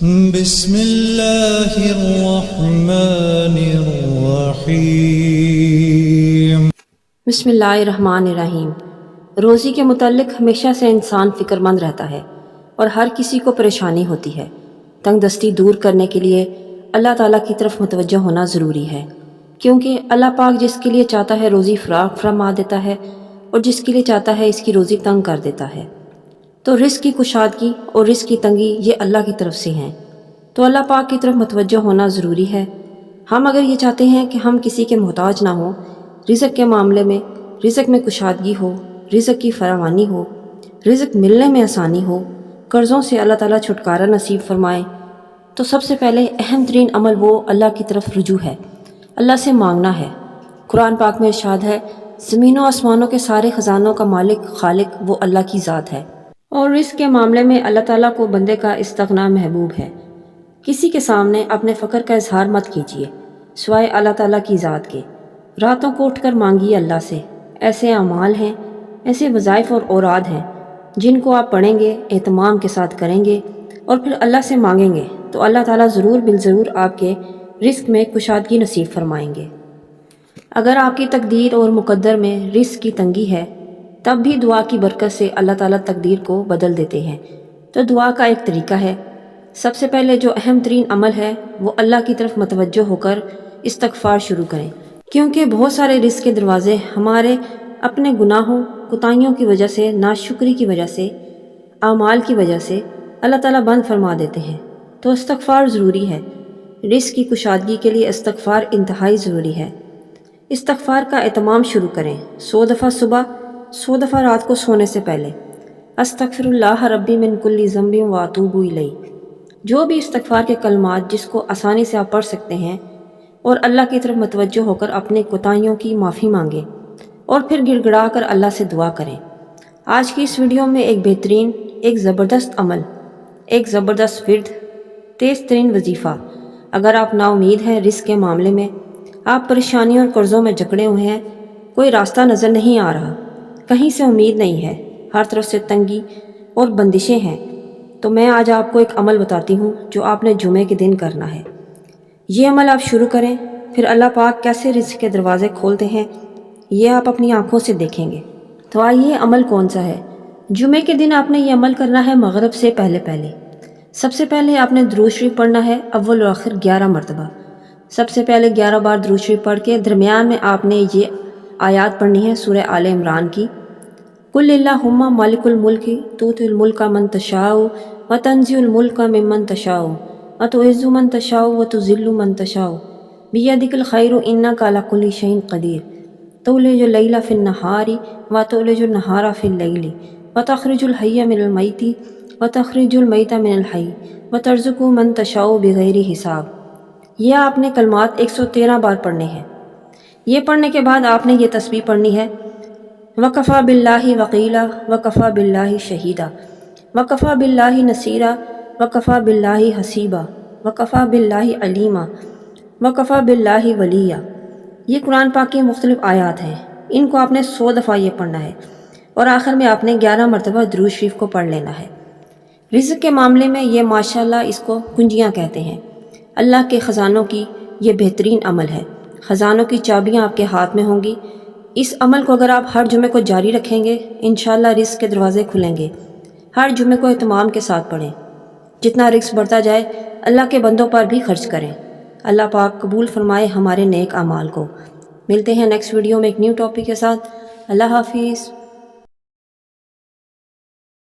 بسم اللہ الرحمن الرحیم۔ بسم اللہ الرحمن الرحیم۔ روزی کے متعلق ہمیشہ سے انسان فکر مند رہتا ہے اور ہر کسی کو پریشانی ہوتی ہے۔ تنگ دستی دور کرنے کے لیے اللہ تعالیٰ کی طرف متوجہ ہونا ضروری ہے، کیونکہ اللہ پاک جس کے لیے چاہتا ہے روزی فراخ فرما دیتا ہے اور جس کے لیے چاہتا ہے اس کی روزی تنگ کر دیتا ہے۔ تو رزق کی کشادگی اور رزق کی تنگی یہ اللہ کی طرف سے ہیں، تو اللہ پاک کی طرف متوجہ ہونا ضروری ہے۔ ہم اگر یہ چاہتے ہیں کہ ہم کسی کے محتاج نہ ہوں، رزق کے معاملے میں رزق میں کشادگی ہو، رزق کی فراوانی ہو، رزق ملنے میں آسانی ہو، قرضوں سے اللہ تعالیٰ چھٹکارا نصیب فرمائے، تو سب سے پہلے اہم ترین عمل وہ اللہ کی طرف رجوع ہے، اللہ سے مانگنا ہے۔ قرآن پاک میں ارشاد ہے، زمین و آسمانوں کے سارے خزانوں کا مالک خالق وہ اللہ کی ذات ہے، اور رزق کے معاملے میں اللہ تعالیٰ کو بندے کا استغنا محبوب ہے۔ کسی کے سامنے اپنے فقر کا اظہار مت کیجیے سوائے اللہ تعالیٰ کی ذات کے۔ راتوں کو اٹھ کر مانگیے اللہ سے۔ ایسے اعمال ہیں، ایسے وظائف اور اوراد ہیں جن کو آپ پڑھیں گے، اہتمام کے ساتھ کریں گے اور پھر اللہ سے مانگیں گے تو اللہ تعالیٰ ضرور بالضرور آپ کے رزق میں کشادگی نصیب فرمائیں گے۔ اگر آپ کی تقدیر اور مقدر میں رزق کی تنگی ہے، تب بھی دعا کی برکت سے اللہ تعالیٰ تقدیر کو بدل دیتے ہیں۔ تو دعا کا ایک طریقہ ہے، سب سے پہلے جو اہم ترین عمل ہے وہ اللہ کی طرف متوجہ ہو کر استغفار شروع کریں، کیونکہ بہت سارے رزق کے دروازے ہمارے اپنے گناہوں، کوتاہیوں کی وجہ سے، ناشکری کی وجہ سے، اعمال کی وجہ سے اللہ تعالیٰ بند فرما دیتے ہیں۔ تو استغفار ضروری ہے۔ رزق کی کشادگی کے لیے استغفار انتہائی ضروری ہے۔ استغفار کا اہتمام شروع کریں، 100 دفعہ صبح، 100 دفعہ رات کو سونے سے پہلے۔ استغفر اللہ ربی من کل ذنب واتوب الیہ۔ جو بھی استغفار کے کلمات جس کو آسانی سے آپ پڑھ سکتے ہیں اور اللہ کی طرف متوجہ ہو کر اپنے کوتاہیوں کی معافی مانگیں اور پھر گڑ گڑا کر اللہ سے دعا کریں۔ آج کی اس ویڈیو میں ایک بہترین، ایک زبردست عمل، ایک زبردست ورد، تیز ترین وظیفہ۔ اگر آپ نا امید ہیں رزق کے معاملے میں، آپ پریشانیوں اور قرضوں میں جکڑے ہوئے ہیں، کوئی راستہ نظر نہیں آ رہا، کہیں سے امید نہیں ہے، ہر طرف سے تنگی اور بندشیں ہیں، تو میں آج آپ کو ایک عمل بتاتی ہوں جو آپ نے جمعے کے دن کرنا ہے۔ یہ عمل آپ شروع کریں، پھر اللہ پاک کیسے رزق کے دروازے کھولتے ہیں یہ آپ اپنی آنکھوں سے دیکھیں گے۔ تو آئیے عمل کون سا ہے؟ جمعے کے دن آپ نے یہ عمل کرنا ہے مغرب سے پہلے پہلے۔ سب سے پہلے آپ نے درود شریف پڑھنا ہے اول و آخر 11 مرتبہ۔ سب سے پہلے 11 بار درود شریف پڑھ کے درمیان میں آپ نے یہ آیات پڑھنی ہے سورہ آل عمران کی، قل اللہم مالک الملک تؤتی الملک من تشاء وتنزع الملک ممن تشاء وتعز من تشاء وتذل من تشاء بیدک الخیر انک علی کل شیء قدیر تولج اللیل فی النہار وتولج النہار فی اللیل وتخرج الحی من المیت وتخرج المیت من الحی وترزق من تشاء بغیر حساب۔ یہ آپ نے کلمات 113 بار پڑھنے ہیں۔ یہ پڑھنے کے بعد آپ نے یہ تسبیح پڑھنی ہے، وکفیٰ باللہ وکیلا وکفیٰ باللہ شہیدا وکفیٰ باللہ نصیرا وکفیٰ باللہ حسیبا وکفیٰ باللہ علیما وکفیٰ باللہ ولیہ۔ یہ قرآن پاک کی مختلف آیات ہیں، ان کو آپ نے 100 دفعہ یہ پڑھنا ہے اور آخر میں آپ نے 11 مرتبہ درود شریف کو پڑھ لینا ہے۔ رزق کے معاملے میں یہ ماشاءاللہ اس کو کنجیاں کہتے ہیں۔ اللہ کے خزانوں کی یہ بہترین عمل ہے۔ خزانوں کی چابیاں آپ کے ہاتھ میں ہوں گی۔ اس عمل کو اگر آپ ہر جمعے کو جاری رکھیں گے، انشاءاللہ رزق کے دروازے کھلیں گے۔ ہر جمعے کو اہتمام کے ساتھ پڑھیں، جتنا رزق بڑھتا جائے اللہ کے بندوں پر بھی خرچ کریں۔ اللہ پاک قبول فرمائے ہمارے نیک اعمال کو۔ ملتے ہیں نیکسٹ ویڈیو میں ایک نیو ٹاپک کے ساتھ۔ اللہ حافظ۔